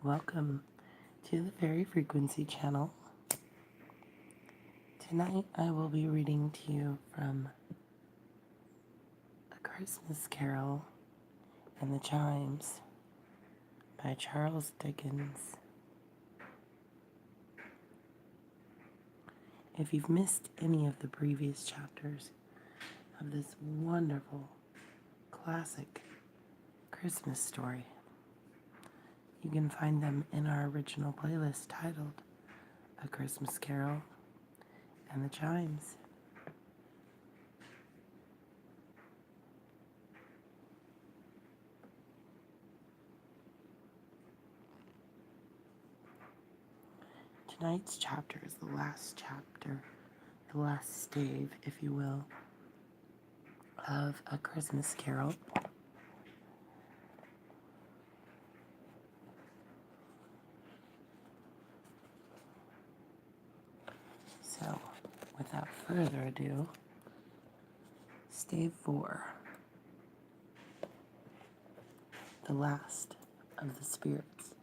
Welcome to the Fairy Frequency channel. Tonight I will be reading to you from A Christmas Carol and the Chimes by Charles Dickens. If you've missed any of the previous chapters of this wonderful classic Christmas story, you can find them in our original playlist titled A Christmas Carol and the Chimes. Tonight's chapter is the last chapter, the last stave, if you will, of A Christmas Carol. So, without further ado, Stave 4, the last of the spirits.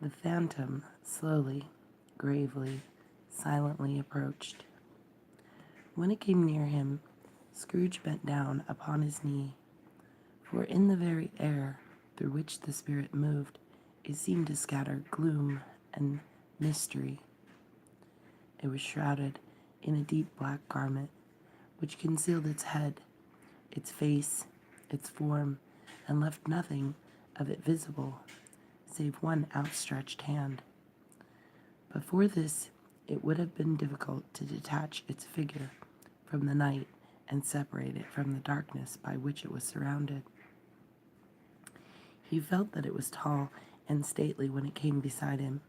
The phantom slowly, gravely, silently approached. When it came near him, Scrooge bent down upon his knee, for in the very air through which the spirit moved, it seemed to scatter gloom and mystery. It was shrouded in a deep black garment, which concealed its head, its face, its form, and left nothing of it visible, save one outstretched hand. Before this, it would have been difficult to detach its figure from the night and separate it from the darkness by which it was surrounded. He felt that it was tall and stately when it came beside him,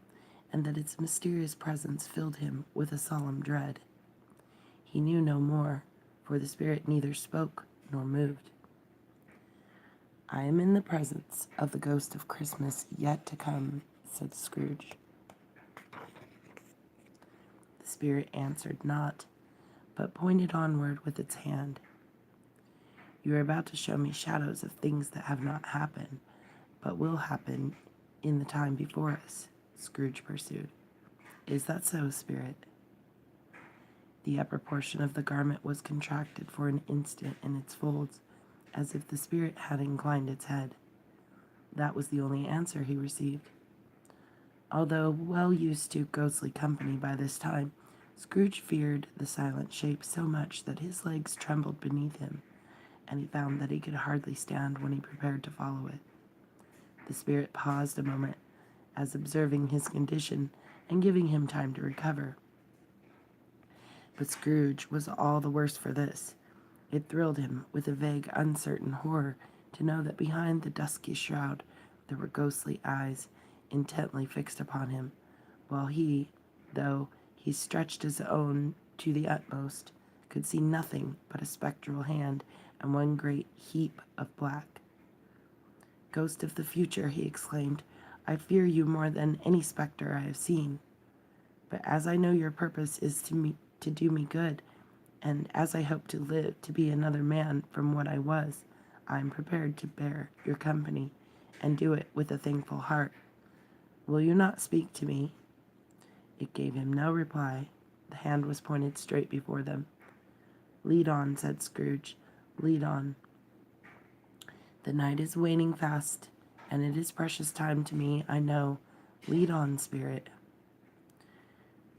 and that its mysterious presence filled him with a solemn dread. He knew no more, for the spirit neither spoke nor moved. "I am in the presence of the ghost of Christmas yet to come," said Scrooge. The spirit answered not, but pointed onward with its hand. "You are about to show me shadows of things that have not happened, but will happen in the time before us," Scrooge pursued. "Is that so, spirit?" The upper portion of the garment was contracted for an instant in its folds, as if the spirit had inclined its head. That was the only answer he received. Although well used to ghostly company by this time, Scrooge feared the silent shape so much that his legs trembled beneath him, and he found that he could hardly stand when he prepared to follow it. The spirit paused a moment, as observing his condition and giving him time to recover. But Scrooge was all the worse for this. It thrilled him with a vague, uncertain horror to know that behind the dusky shroud there were ghostly eyes intently fixed upon him, while he, though he stretched his own to the utmost, could see nothing but a spectral hand and one great heap of black. "Ghost of the future," he exclaimed, "I fear you more than any spectre I have seen. But as I know your purpose is to do me good, and as I hope to live to be another man from what I was, I am prepared to bear your company, and do it with a thankful heart. Will you not speak to me?" It gave him no reply. The hand was pointed straight before them. "Lead on," said Scrooge. "Lead on. The night is waning fast, and it is precious time to me, I know. Lead on, spirit."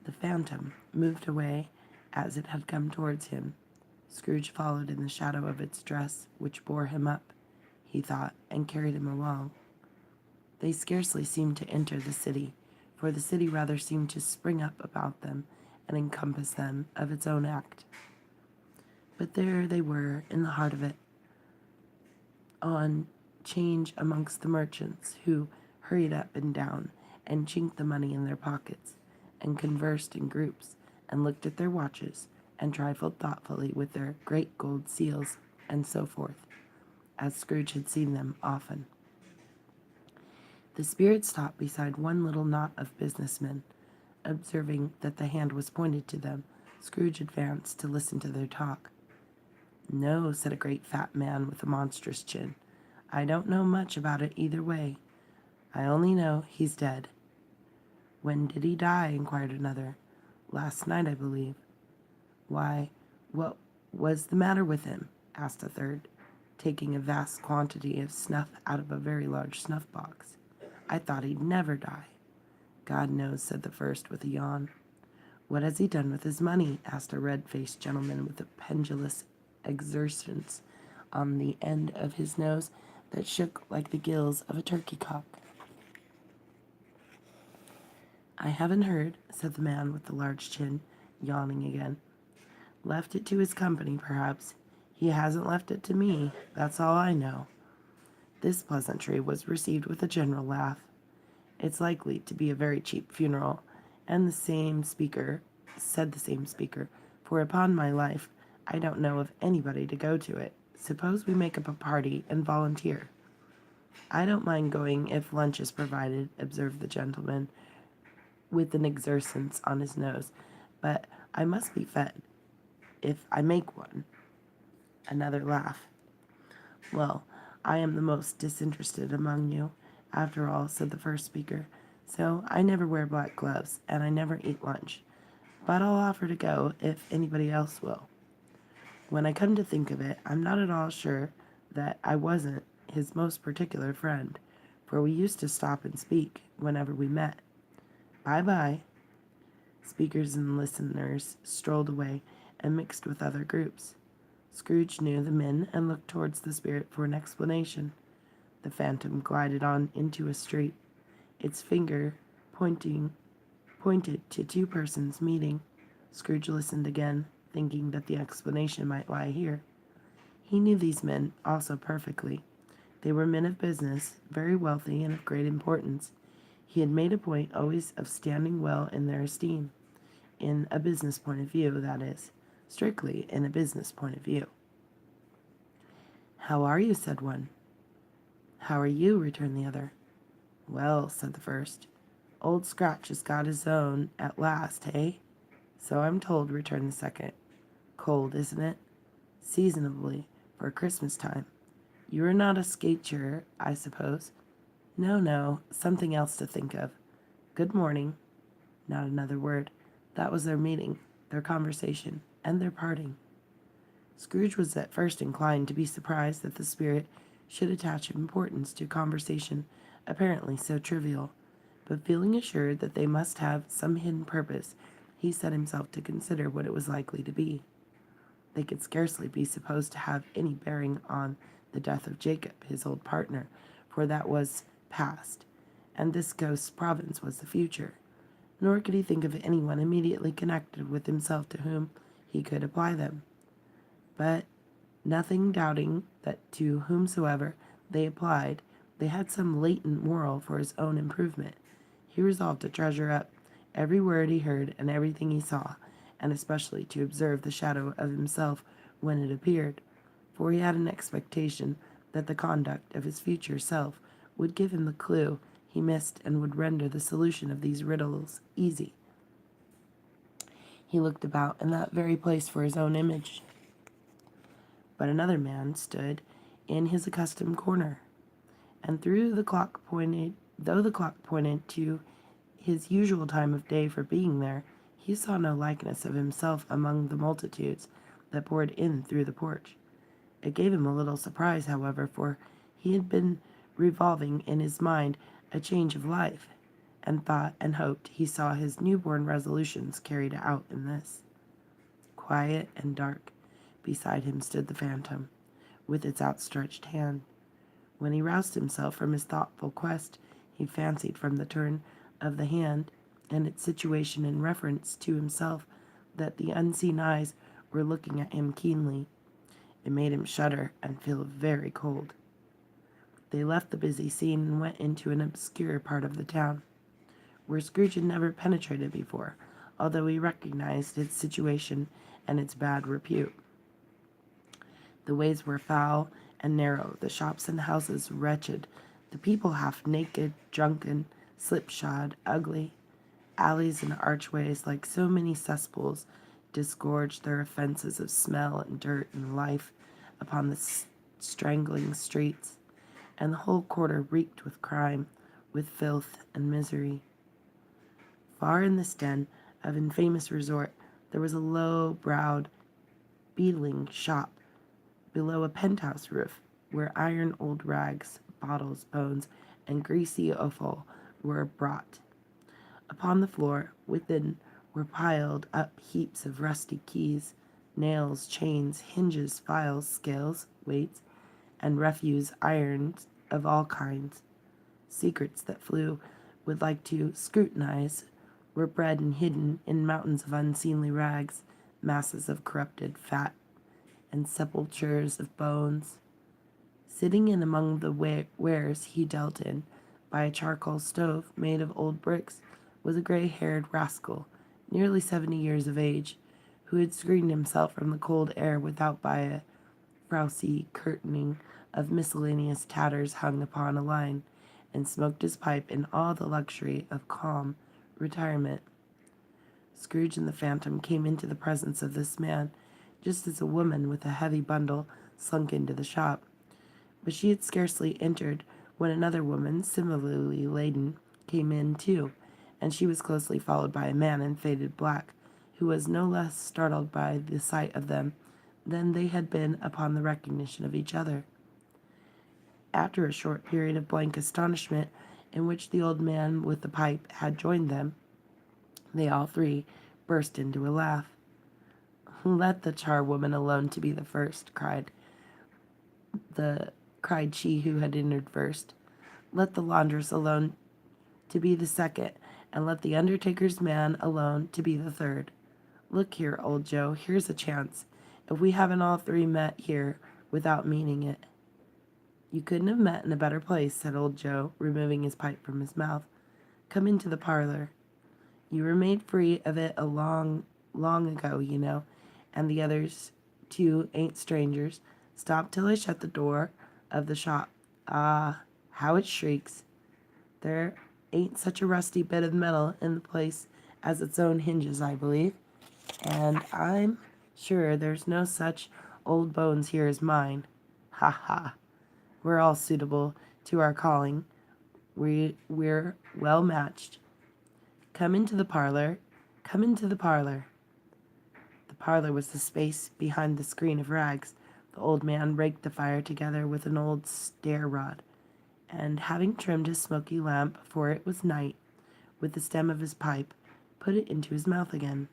The phantom moved away as it had come towards him. Scrooge followed in the shadow of its dress, which bore him up, he thought, and carried him along. They scarcely seemed to enter the city, for the city rather seemed to spring up about them and encompass them of its own act. But there they were, in the heart of it, on 'change amongst the merchants, who hurried up and down, and chinked the money in their pockets, and conversed in groups, and looked at their watches, and trifled thoughtfully with their great gold seals, and so forth, as Scrooge had seen them often. The spirit stopped beside one little knot of businessmen. Observing that the hand was pointed to them, Scrooge advanced to listen to their talk. No, said a great fat man with a monstrous chin. I don't know much about it either way. I only know he's dead. When did he die? Inquired another. Last night, I believe. Why, what was the matter with him? Asked a third, taking a vast quantity of snuff out of a very large snuff box. I thought he'd never die. God knows, said the first with a yawn. What has he done with his money? Asked a red-faced gentleman with a pendulous exercence on the end of his nose that shook like the gills of a turkey cock. I haven't heard, said the man with the large chin, yawning again. Left it to his company, perhaps. He hasn't left it to me, that's all I know. This pleasantry was received with a general laugh. It's likely to be a very cheap funeral, and said the same speaker, for upon my life, I don't know of anybody to go to it. Suppose we make up a party and volunteer. I don't mind going if lunch is provided, observed the gentleman with an exercence on his nose, but I must be fed, if I make one. Another laugh. Well, I am the most disinterested among you, after all, said the first speaker, so I never wear black gloves, and I never eat lunch. But I'll offer to go if anybody else will. When I come to think of it, I'm not at all sure that I wasn't his most particular friend, for we used to stop and speak whenever we met. Bye-bye. Speakers and listeners strolled away and mixed with other groups. Scrooge knew the men and looked towards the spirit for an explanation. The phantom glided on into a street, its finger pointed to two persons meeting. Scrooge listened again, thinking that the explanation might lie here. He knew these men also perfectly. They were men of business, very wealthy and of great importance. He had made a point always of standing well in their esteem. In a business point of view, that is. Strictly in a business point of view. How are you? Said one. How are you? Returned the other. Well, said the first. Old Scratch has got his own at last, eh? So I'm told, returned the second. Cold, isn't it? Seasonably, for Christmas time. You are not a skater, I suppose? No, something else to think of. Good morning. Not another word. That was their meeting, their conversation, and their parting. Scrooge was at first inclined to be surprised that the spirit should attach importance to conversation apparently so trivial, but feeling assured that they must have some hidden purpose, he set himself to consider what it was likely to be. They could scarcely be supposed to have any bearing on the death of Jacob, his old partner, for that was past, and this ghost's province was the future. Nor could he think of anyone immediately connected with himself to whom he could apply them. But, nothing doubting that to whomsoever they applied, they had some latent moral for his own improvement, he resolved to treasure up every word he heard and everything he saw, and especially to observe the shadow of himself when it appeared, for he had an expectation that the conduct of his future self would give him the clue he missed and would render the solution of these riddles easy. He looked about in that very place for his own image. But another man stood in his accustomed corner, and though the clock pointed to his usual time of day for being there, he saw no likeness of himself among the multitudes that poured in through the porch. It gave him a little surprise, however, for he had been revolving in his mind a change of life, and thought and hoped he saw his newborn resolutions carried out in this. Quiet and dark, beside him stood the phantom, with its outstretched hand. When he roused himself from his thoughtful quest, he fancied from the turn of the hand and its situation in reference to himself that the unseen eyes were looking at him keenly. It made him shudder and feel very cold. They left the busy scene and went into an obscure part of the town, where Scrooge had never penetrated before, although he recognized its situation and its bad repute. The ways were foul and narrow, the shops and houses wretched, the people half naked, drunken, slipshod, ugly, alleys and archways like so many cesspools disgorged their offenses of smell and dirt and life upon the strangling streets, and the whole quarter reeked with crime, with filth and misery. Far in this den of infamous resort there was a low-browed, beetling shop below a penthouse roof, where iron old rags, bottles, bones, and greasy offal were brought. Upon the floor within were piled up heaps of rusty keys, nails, chains, hinges, files, scales, weights, and refuse irons of all kinds. Secrets that flew would like to scrutinize were bred and hidden in mountains of unseemly rags, masses of corrupted fat, and sepulchres of bones. Sitting in among the wares he dealt in, by a charcoal stove made of old bricks, was a gray-haired rascal, nearly 70 years of age, who had screened himself from the cold air without by a frowsy curtaining of miscellaneous tatters hung upon a line, and smoked his pipe in all the luxury of calm retirement. Scrooge and the Phantom came into the presence of this man, just as a woman with a heavy bundle slunk into the shop. But she had scarcely entered when another woman, similarly laden, came in too, and she was closely followed by a man in faded black, who was no less startled by the sight of them than they had been upon the recognition of each other. After a short period of blank astonishment, in which the old man with the pipe had joined them, they all three burst into a laugh. "Let the charwoman alone to be the first," cried she who had entered first. "Let the laundress alone to be the second, and let the undertaker's man alone to be the third. Look here, old Joe, here's a chance, if we haven't all three met here without meaning it." "You couldn't have met in a better place," said old Joe, removing his pipe from his mouth. "Come into the parlor. You were made free of it a long, long ago, you know, and the others two ain't strangers. Stop till I shut the door of the shop. Ah, how it shrieks! There ain't such a rusty bit of metal in the place as its own hinges, I believe, and I'm sure there's no such old bones here as mine. Ha ha! We're all suitable to our calling. We're well matched. Come into the parlor. Come into the parlor." The parlor was the space behind the screen of rags. The old man raked the fire together with an old stair-rod, and having trimmed his smoky lamp, for it was night, with the stem of his pipe, put it into his mouth again.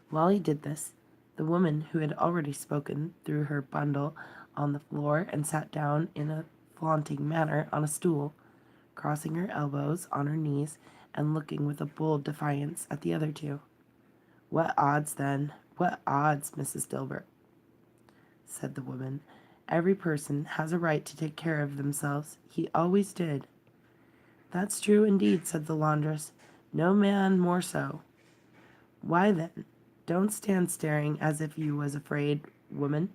While he did this, the woman who had already spoken threw her bundle on the floor and sat down in a flaunting manner on a stool, crossing her elbows on her knees and looking with a bold defiance at the other two. "What odds, then? What odds, Mrs. Dilbert?" said the woman. "Every person has a right to take care of themselves. He always did." "That's true indeed," said the laundress. "No man more so." "Why then, don't stand staring as if you was afraid, woman.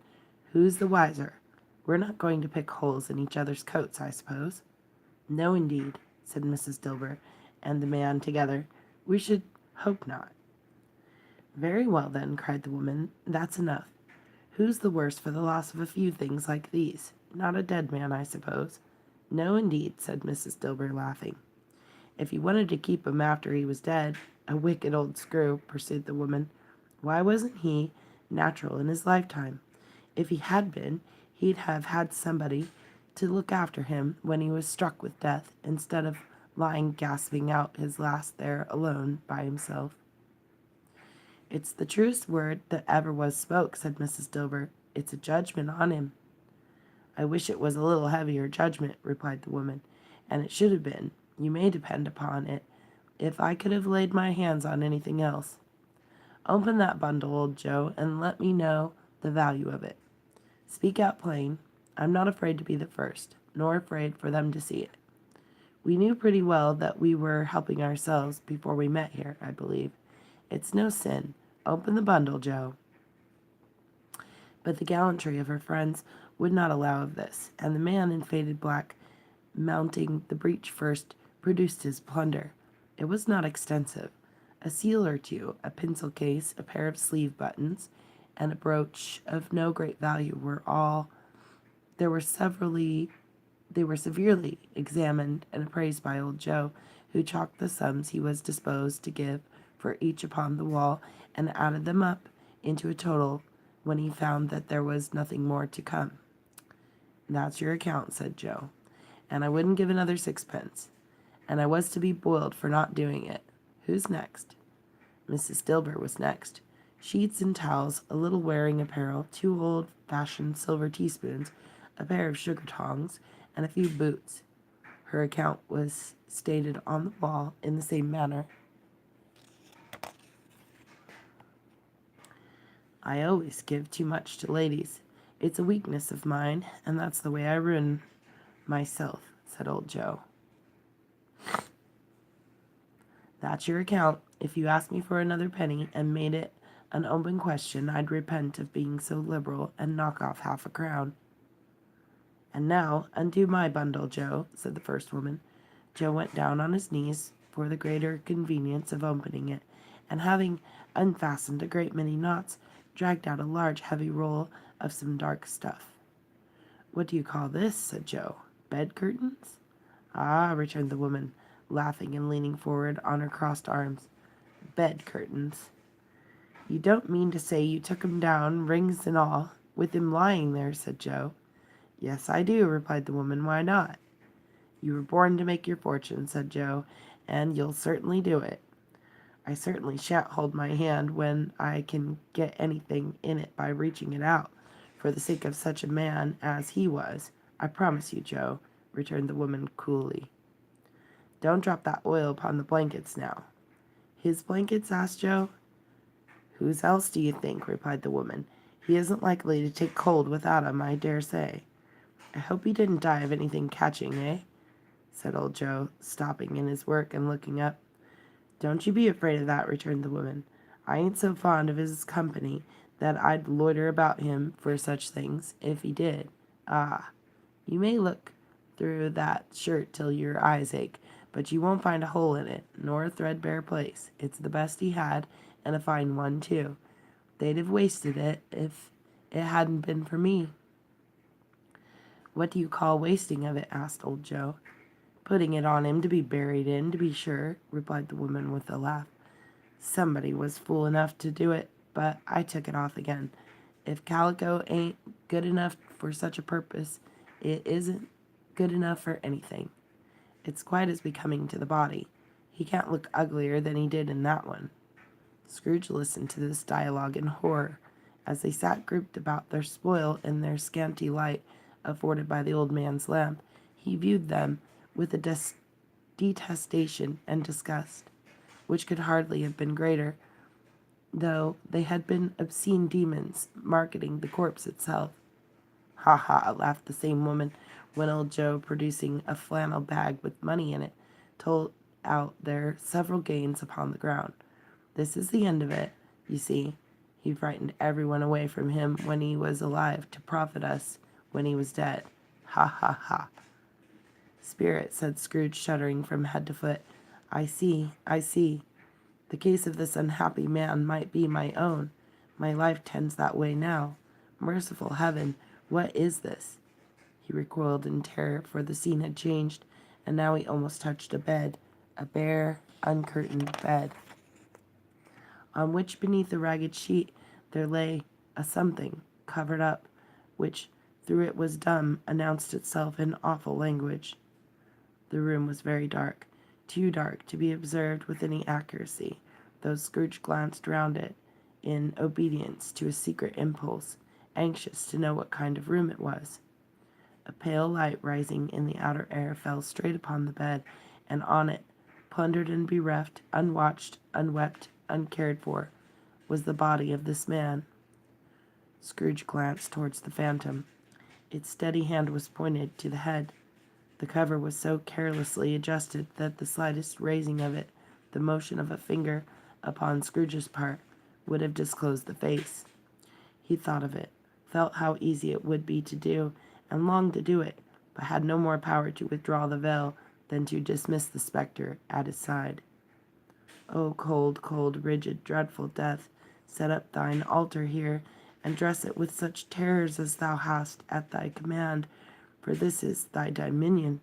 Who's the wiser? We're not going to pick holes in each other's coats, I suppose." "No, indeed," said Mrs. Dilbert and the man together. "We should hope not." "Very well, then," cried the woman. "That's enough. Who's the worse for the loss of a few things like these? Not a dead man, I suppose." "No, indeed," said Mrs. Dilbert, laughing. "If you wanted to keep him after he was dead, a wicked old screw," pursued the woman. "Why wasn't he natural in his lifetime? If he had been, he'd have had somebody to look after him when he was struck with death, instead of lying gasping out his last there alone by himself." "It's the truest word that ever was spoke," said Mrs. Dilbert. "It's a judgment on him." "I wish it was a little heavier judgment," replied the woman, "and it should have been, you may depend upon it, if I could have laid my hands on anything else. Open that bundle, old Joe, and let me know the value of it. Speak out plain. I'm not afraid to be the first, nor afraid for them to see it. We knew pretty well that we were helping ourselves before we met here, I believe. It's no sin. Open the bundle, Joe." But the gallantry of her friends would not allow of this, and the man in faded black, mounting the breach first, produced his plunder. It was not extensive. A seal or two, a pencil case, a pair of sleeve buttons, and a brooch of no great value were all. There were severally They were severely examined and appraised by old Joe, who chalked the sums he was disposed to give for each upon the wall, and added them up into a total when he found that there was nothing more to come. "That's your account," said Joe, "and I wouldn't give another sixpence. And I was to be boiled for not doing it. Who's next?" Mrs. Dilber was next. Sheets and towels, a little wearing apparel, 2 old-fashioned silver teaspoons, a pair of sugar tongs, and a few boots. Her account was stated on the wall in the same manner. "I always give too much to ladies. It's a weakness of mine, and that's the way I ruin myself," said old Joe. "That's your account. If you asked me for another penny and made it an open question, I'd repent of being so liberal and knock off half a crown." "And now undo my bundle, Joe," said the first woman. Joe went down on his knees for the greater convenience of opening it, and having unfastened a great many knots, dragged out a large heavy roll of some dark stuff. "What do you call this?" said Joe. "Bed curtains?" "Ah," returned the woman, laughing and leaning forward on her crossed arms. "Bed curtains. You don't mean to say you took 'em down, rings and all, with him lying there," said Joe. "Yes, I do," replied the woman. "Why not?" "You were born to make your fortune," said Joe, "and you'll certainly do it." "I certainly shan't hold my hand when I can get anything in it by reaching it out, for the sake of such a man as he was. I promise you, Joe," returned the woman coolly. "Don't drop that oil upon the blankets now." "His blankets?" asked Joe. "Whose else do you think?" replied the woman. "He isn't likely to take cold without 'em, I dare say." "I hope he didn't die of anything catching, eh?" said old Joe, stopping in his work and looking up. "Don't you be afraid of that," returned the woman. "I ain't so fond of his company that I'd loiter about him for such things, if he did. Ah, you may look through that shirt till your eyes ache, but you won't find a hole in it, nor a threadbare place. It's the best he had, and a fine one, too. They'd have wasted it if it hadn't been for me." "What do you call wasting of it?" asked old Joe. "Putting it on him to be buried in, to be sure," replied the woman with a laugh. "Somebody was fool enough to do it, but I took it off again. If calico ain't good enough for such a purpose, it isn't good enough for anything. It's quite as becoming to the body. He can't look uglier than he did in that one." Scrooge listened to this dialogue in horror, as they sat grouped about their spoil in their scanty light afforded by the old man's lamp. He viewed them with a detestation and disgust, which could hardly have been greater, though they had been obscene demons marketing the corpse itself. "Ha ha!" laughed the same woman, when old Joe, producing a flannel bag with money in it, told out their several gains upon the ground. "This is the end of it. You see, he frightened everyone away from him when he was alive to profit us when he was dead. Ha ha ha!" "Spirit," said Scrooge, shuddering from head to foot. I see. The case of this unhappy man might be my own. My life tends that way now. Merciful heaven, what is this?" He recoiled in terror, for the scene had changed, and now he almost touched a bed, a bare, uncurtained bed, on which, beneath a ragged sheet, there lay a something covered up, which, though it was dumb, announced itself in awful language. The room was very dark, too dark to be observed with any accuracy, though Scrooge glanced round it in obedience to a secret impulse, anxious to know what kind of room it was. A pale light rising in the outer air fell straight upon the bed, and on it, plundered and bereft, unwatched, unwept, uncared for, was the body of this man. Scrooge glanced towards the phantom. Its steady hand was pointed to the head. The cover was so carelessly adjusted that the slightest raising of it, the motion of a finger upon Scrooge's part, would have disclosed the face. He thought of it, felt how easy it would be to do, and longed to do it, but had no more power to withdraw the veil than to dismiss the spectre at his side. O cold, cold, rigid, dreadful death, set up thine altar here, and dress it with such terrors as thou hast at thy command, for this is thy dominion.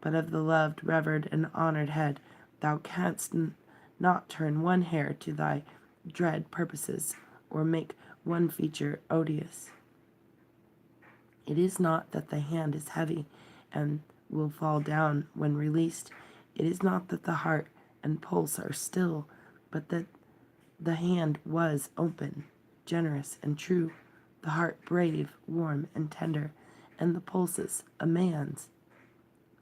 But of the loved, revered, and honored head, thou canst not turn one hair to thy dread purposes, or make one feature odious. It is not that the hand is heavy and will fall down when released. It is not that the heart and pulse are still, but that the hand was open, generous, and true, the heart brave, warm, and tender, and the pulses a man's.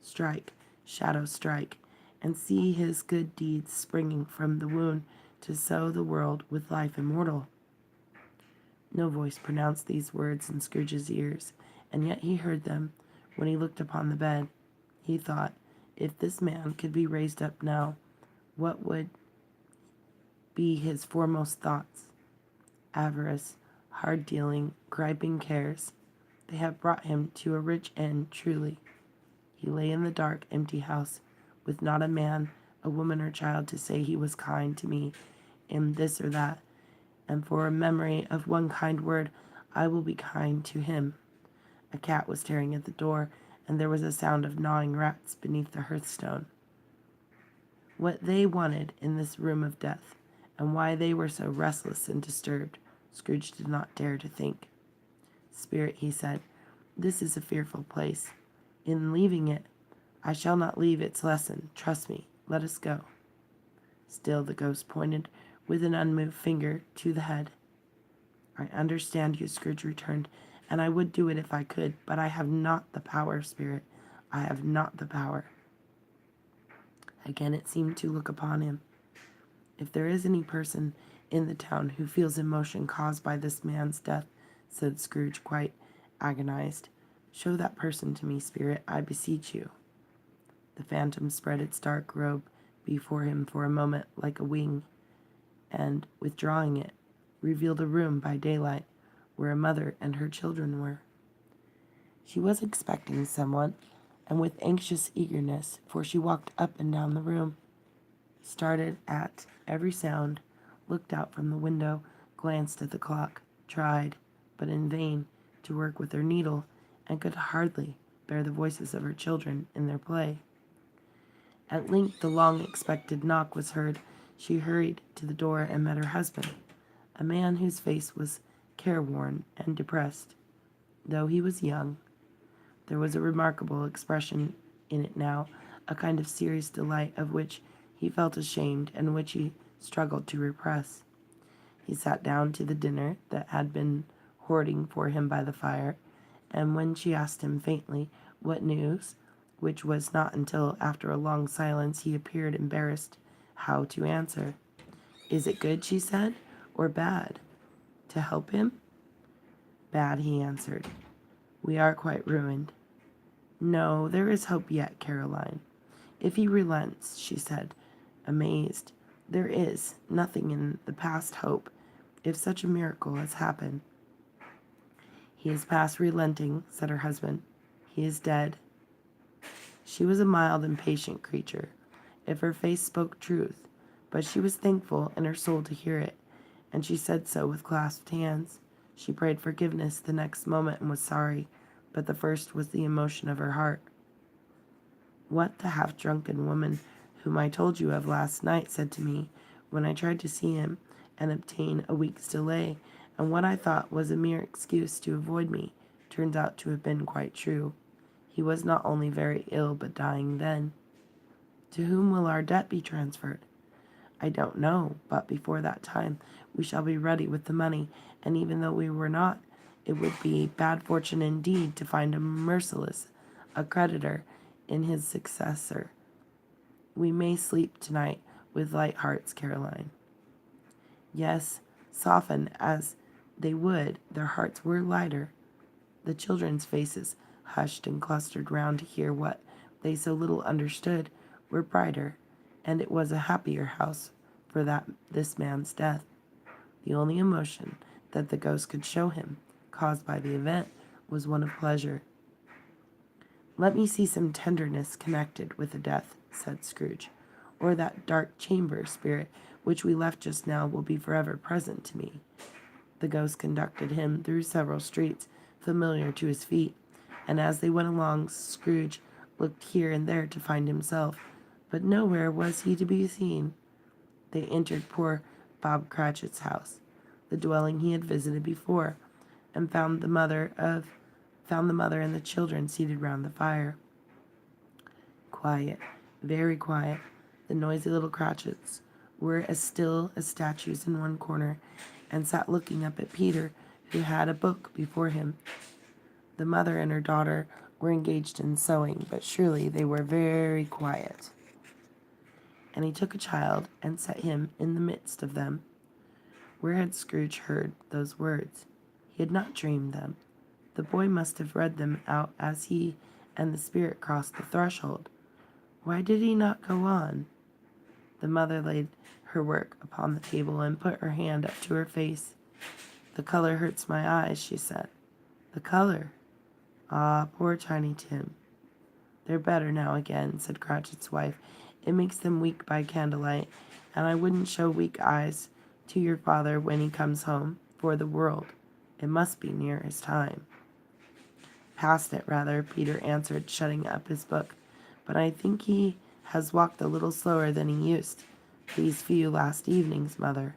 Strike, shadow, strike, and see his good deeds springing from the wound to sow the world with life immortal. No voice pronounced these words in Scrooge's ears, and yet he heard them when he looked upon the bed. He thought, if this man could be raised up now, what would be his foremost thoughts? Avarice, hard-dealing, griping cares. They have brought him to a rich end, truly. He lay in the dark, empty house, with not a man, a woman, or child to say he was kind to me in this or that, and for a memory of one kind word, I will be kind to him. A cat was tearing at the door, and there was a sound of gnawing rats beneath the hearthstone. What they wanted in this room of death, and why they were so restless and disturbed, Scrooge did not dare to think. Spirit, he said, this is a fearful place. In leaving it, I shall not leave its lesson. Trust me. Let us go. Still the ghost pointed with an unmoved finger to the head. I understand you, Scrooge returned, and I would do it if I could, but I have not the power, Spirit. I have not the power. Again it seemed to look upon him. If there is any person in the town who feels emotion caused by this man's death, said Scrooge, quite agonized, show that person to me, Spirit, I beseech you. The phantom spread its dark robe before him for a moment like a wing, and, withdrawing it, revealed a room by daylight where a mother and her children were. She was expecting someone, and with anxious eagerness, for she walked up and down the room, started at every sound, looked out from the window, glanced at the clock, tried, but in vain, to work with her needle, and could hardly bear the voices of her children in their play. At length the long-expected knock was heard. She hurried to the door and met her husband, a man whose face was careworn and depressed. Though he was young, there was a remarkable expression in it now, a kind of serious delight of which he felt ashamed and which he struggled to repress. He sat down to the dinner that had been hoarding for him by the fire, and when she asked him faintly what news, which was not until after a long silence he appeared embarrassed how to answer. Is it good, she said, or bad? To help him? Bad, he answered. We are quite ruined. No, there is hope yet, Caroline. If he relents, she said, amazed, there is nothing in the past hope, if such a miracle has happened. He is past relenting, said her husband. He is dead. She was a mild and patient creature, if her face spoke truth, but she was thankful in her soul to hear it, and she said so with clasped hands. She prayed forgiveness the next moment and was sorry, but the first was the emotion of her heart. What the half-drunken woman whom I told you of last night said to me when I tried to see him and obtain a week's delay, and what I thought was a mere excuse to avoid me, turns out to have been quite true. He was not only very ill, but dying then. To whom will our debt be transferred? I don't know, but before that time we shall be ready with the money, and even though we were not, it would be bad fortune indeed to find a merciless, a creditor in his successor. We may sleep tonight with light hearts, Caroline. Yes, soften as they would, their hearts were lighter. The children's faces, hushed and clustered round to hear what they so little understood, were brighter, and it was a happier house for this man's death. The only emotion that the ghost could show him, caused by the event, was one of pleasure. Let me see some tenderness connected with the death, said Scrooge, or that dark chamber spirit which we left just now will be forever present to me. The ghost conducted him through several streets familiar to his feet, and as they went along, Scrooge looked here and there to find himself, but nowhere was he to be seen. They entered poor Bob Cratchit's house, the dwelling he had visited before, and found the mother and the children seated round the fire. Quiet, very quiet. The noisy little Cratchits were as still as statues in one corner, and sat looking up at Peter, who had a book before him. The mother and her daughter were engaged in sewing, but surely they were very quiet. And he took a child and set him in the midst of them. Where had Scrooge heard those words? He had not dreamed them. The boy must have read them out as he and the spirit crossed the threshold. Why did he not go on? The mother laid her work upon the table and put her hand up to her face. "The color hurts my eyes," she said. "The color? Ah, poor Tiny Tim." "They're better now again," said Cratchit's wife. "It makes them weak by candlelight, and I wouldn't show weak eyes to your father when he comes home, for the world. It must be near his time." "Past it, rather," Peter answered, shutting up his book. "But I think he has walked a little slower than he used these few last evenings, mother."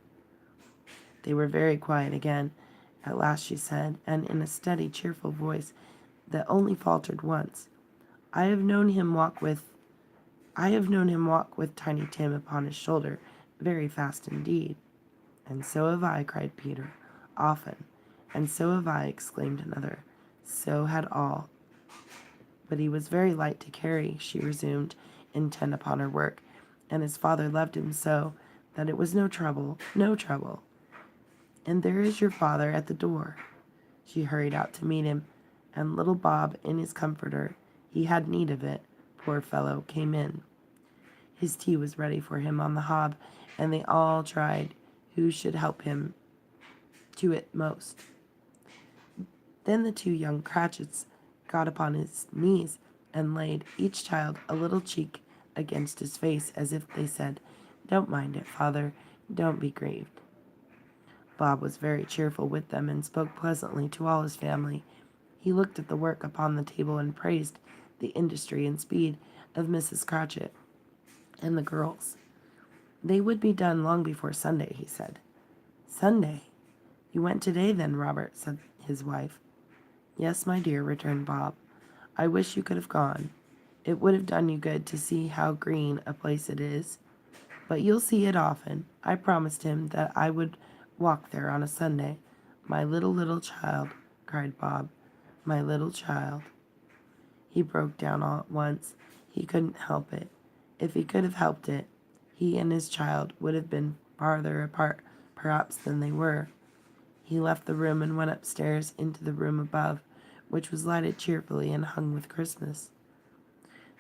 They were very quiet again. At last she said, and in a steady, cheerful voice that only faltered once, I have known him walk with Tiny Tim upon his shoulder, very fast indeed." "And so have I," cried Peter. "Often." "And so have I," exclaimed another. "So had all." "But he was very light to carry," she resumed, intent upon her work, "and his father loved him so that it was no trouble, no trouble. And there is your father at the door." She hurried out to meet him, and little Bob in his comforter, he had need of it, poor fellow, came in. His tea was ready for him on the hob, and they all tried who should help him to it most. Then the two young Cratchits got upon his knees and laid each child a little cheek against his face, as if they said, "Don't mind it, father, don't be grieved." Bob was very cheerful with them and spoke pleasantly to all his family. He looked at the work upon the table and praised the industry and speed of Mrs. Cratchit and the girls. They would be done long before Sunday, he said. "Sunday? You went today then, Robert," said his wife. "Yes, my dear," returned Bob. "I wish you could have gone. It would have done you good to see how green a place it is. But you'll see it often. I promised him that I would walk there on a Sunday." "My little child," cried Bob. "My little child." He broke down all at once. He couldn't help it. If he could have helped it, he and his child would have been farther apart, perhaps, than they were. He left the room and went upstairs into the room above, which was lighted cheerfully and hung with Christmas.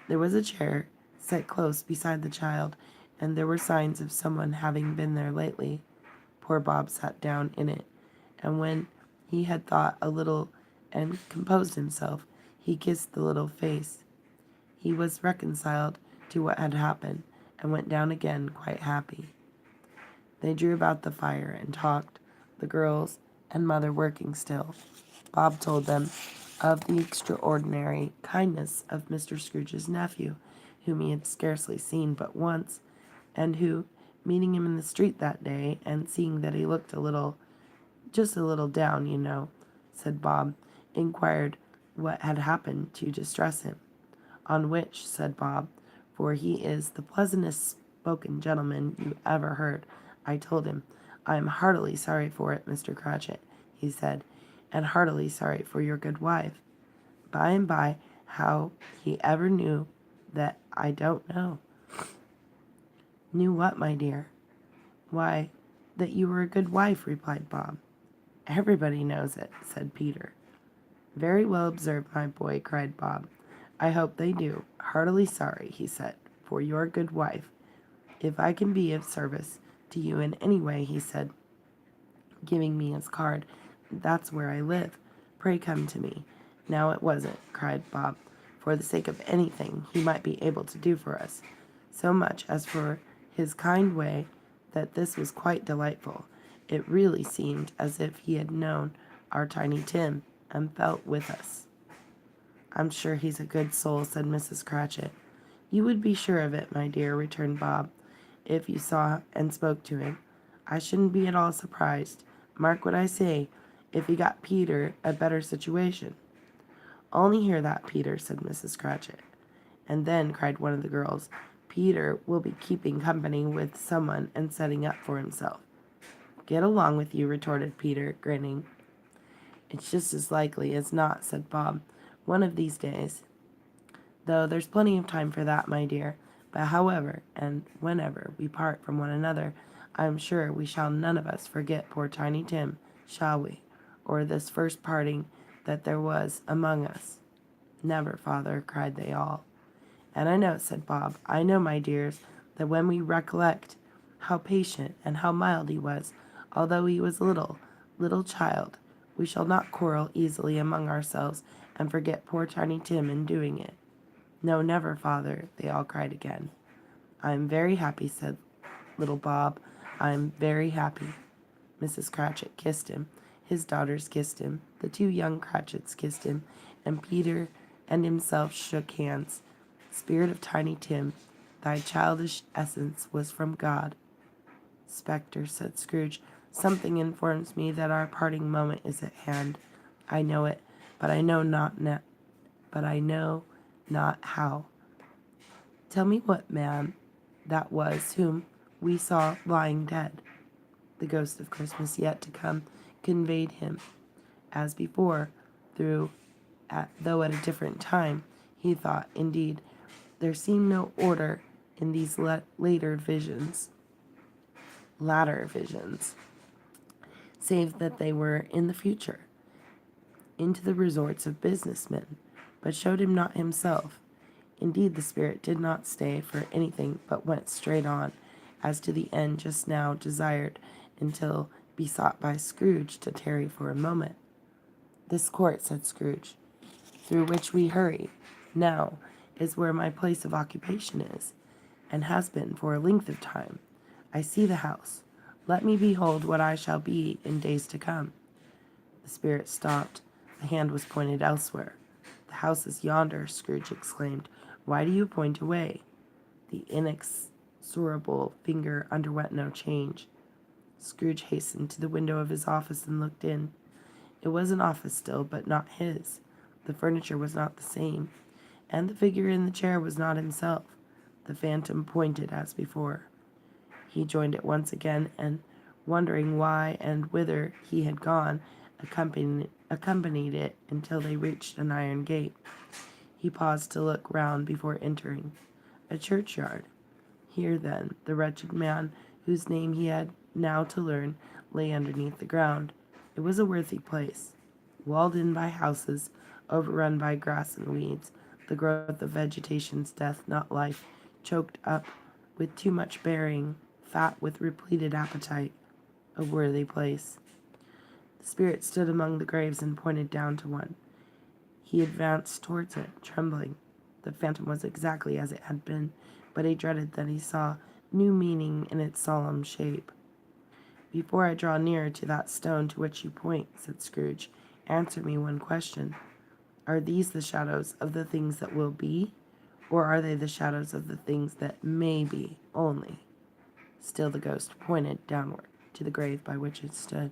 There was a chair set close beside the child, and there were signs of someone having been there lately. Poor Bob sat down in it, and when he had thought a little and composed himself, he kissed the little face. He was reconciled to what had happened, and went down again quite happy. They drew about the fire and talked, the girls and mother working still. Bob told them of the extraordinary kindness of Mr. Scrooge's nephew, whom he had scarcely seen but once, and who, meeting him in the street that day, and seeing that he looked just a little down, you know, said Bob, inquired what had happened to distress him. On which, said Bob, for he is the pleasantest spoken gentleman you ever heard, I told him, "I am heartily sorry for it, Mr. Cratchit," he said, "and heartily sorry for your good wife." By and by, how he ever knew that I don't know. "Knew what, my dear?" "Why, that you were a good wife," replied Bob. "Everybody knows it," said Peter. "Very well observed, my boy," cried Bob. "I hope they do. Heartily sorry," he said, "for your good wife. If I can be of service to you in any way," he said, giving me his card, "that's where I live. Pray come to me." "Now it wasn't," cried Bob, "for the sake of anything he might be able to do for us. so much as for his kind way that this was quite delightful. It really seemed as if he had known our Tiny Tim and felt with us. "I'm sure he's a good soul," said Mrs. Cratchit. "You would be sure of it, my dear," returned Bob, "if you saw and spoke to him. I shouldn't be at all surprised, mark what I say, if he got Peter a better situation." "Only hear that, Peter," said Mrs. Cratchit. "And then," cried one of the girls, "Peter will be keeping company with someone and setting up for himself." "Get along with you," retorted Peter, grinning. "It's just as likely as not," said Bob, "one of these days. Though there's plenty of time for that, my dear. But however, and whenever we part from one another, I am sure we shall none of us forget poor Tiny Tim, shall we? Or this first parting that there was among us." "Never, father," cried they all. "And I know," said Bob, "I know, my dears, that when we recollect how patient and how mild he was, although he was a little child, we shall not quarrel easily among ourselves and forget poor Tiny Tim in doing it." "No, never, father," they all cried again. "I am very happy," said little Bob. "I am very happy." Mrs. Cratchit kissed him. His daughters kissed him. The two young Cratchits kissed him, and Peter and himself shook hands. "Spirit of Tiny Tim, thy childish essence was from God." "Spectre," said Scrooge, "something informs me that our parting moment is at hand. I know it, but I know not how. Tell me what man that was whom we saw lying dead." The ghost of Christmas yet to come conveyed him, as before, though at a different time. He thought, indeed, there seemed no order in these latter visions, save that they were in the future, into the resorts of business men, but showed him not himself. Indeed, the spirit did not stay for anything, but went straight on, as to the end just now desired, until besought by Scrooge to tarry for a moment. "This court," said Scrooge, "through which we hurry now, is where my place of occupation is, and has been for a length of time. I see the house. Let me behold what I shall be in days to come." The spirit stopped. The hand was pointed elsewhere. "The house is yonder," Scrooge exclaimed. "Why do you point away?" The inexorable finger underwent no change. Scrooge hastened to the window of his office and looked in. It was an office still, but not his. The furniture was not the same, and the figure in the chair was not himself. The phantom pointed as before. He joined it once again, and, wondering why and whither he had gone, accompanied it until they reached an iron gate. He paused to look round before entering. A churchyard. Here, then, the wretched man, whose name he had now to learn, lay underneath the ground. It was a worthy place, walled in by houses, overrun by grass and weeds, the growth of vegetation's death, not life, choked up with too much bearing, fat with repleted appetite. A worthy place. The spirit stood among the graves and pointed down to one. He advanced towards it, trembling. The phantom was exactly as it had been, but he dreaded that he saw new meaning in its solemn shape. "Before I draw nearer to that stone to which you point," said Scrooge, "answer me one question. Are these the shadows of the things that will be, or are they the shadows of the things that may be only?" Still the ghost pointed downward to the grave by which it stood.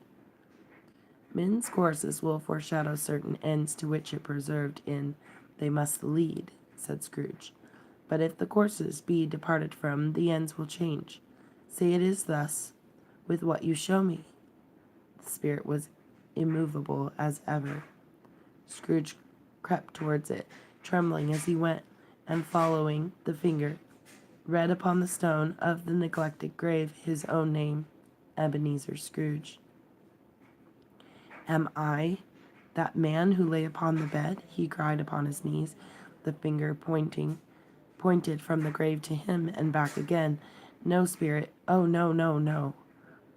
"Men's courses will foreshadow certain ends to which if preserved in they must lead," said Scrooge. "But if the courses be departed from, the ends will change. Say it is thus with what you show me." The spirit was immovable as ever. Scrooge crept towards it, trembling as he went, and following the finger, read upon the stone of the neglected grave his own name, Ebenezer Scrooge. "Am I that man who lay upon the bed?" he cried upon his knees. The finger pointed from the grave to him and back again. "No, spirit. Oh, no, no, no."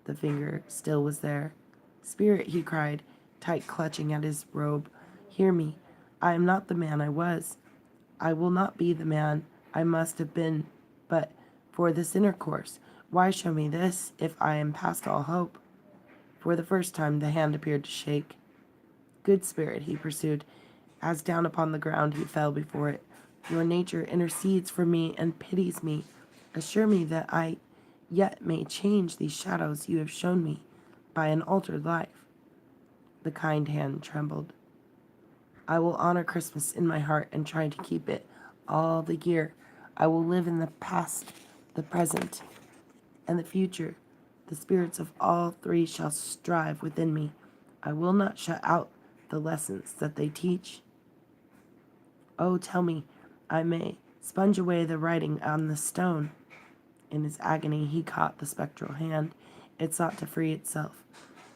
The finger still was there. "Spirit," he cried, tight clutching at his robe, "hear me. I am not the man I was. I will not be the man I must have been. But for this intercourse, why show me this if I am past all hope? For the first time the hand appeared to shake. Good Spirit, he pursued, as down upon the ground he fell before it. Your nature intercedes for me and pities me. Assure me that I yet may change these shadows you have shown me by an altered life. The kind hand trembled. I will honor Christmas in my heart and try to keep it all the year. I will live in the past, the present, and the future. The spirits of all three shall strive within me. I will not shut out the lessons that they teach. Oh, tell me, I may sponge away the writing on the stone. In his agony, he caught the spectral hand. It sought to free itself,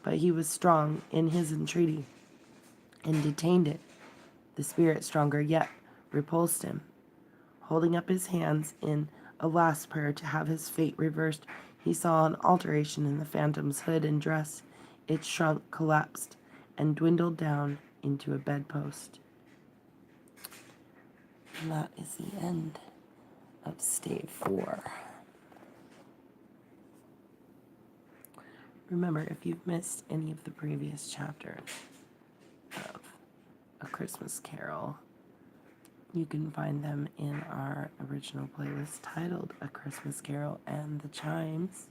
but he was strong in his entreaty and detained it. The spirit, stronger yet, repulsed him. Holding up his hands in a last prayer to have his fate reversed, he saw an alteration in the phantom's hood and dress. It shrunk, collapsed, and dwindled down into a bedpost. And that is the end of Stave 4. Remember, if you've missed any of the previous chapters of A Christmas Carol, you can find them in our original playlist titled A Christmas Carol and the Chimes.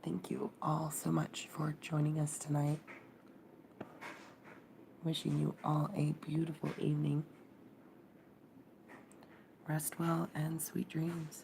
Thank you all so much for joining us tonight. Wishing you all a beautiful evening. Rest well and sweet dreams.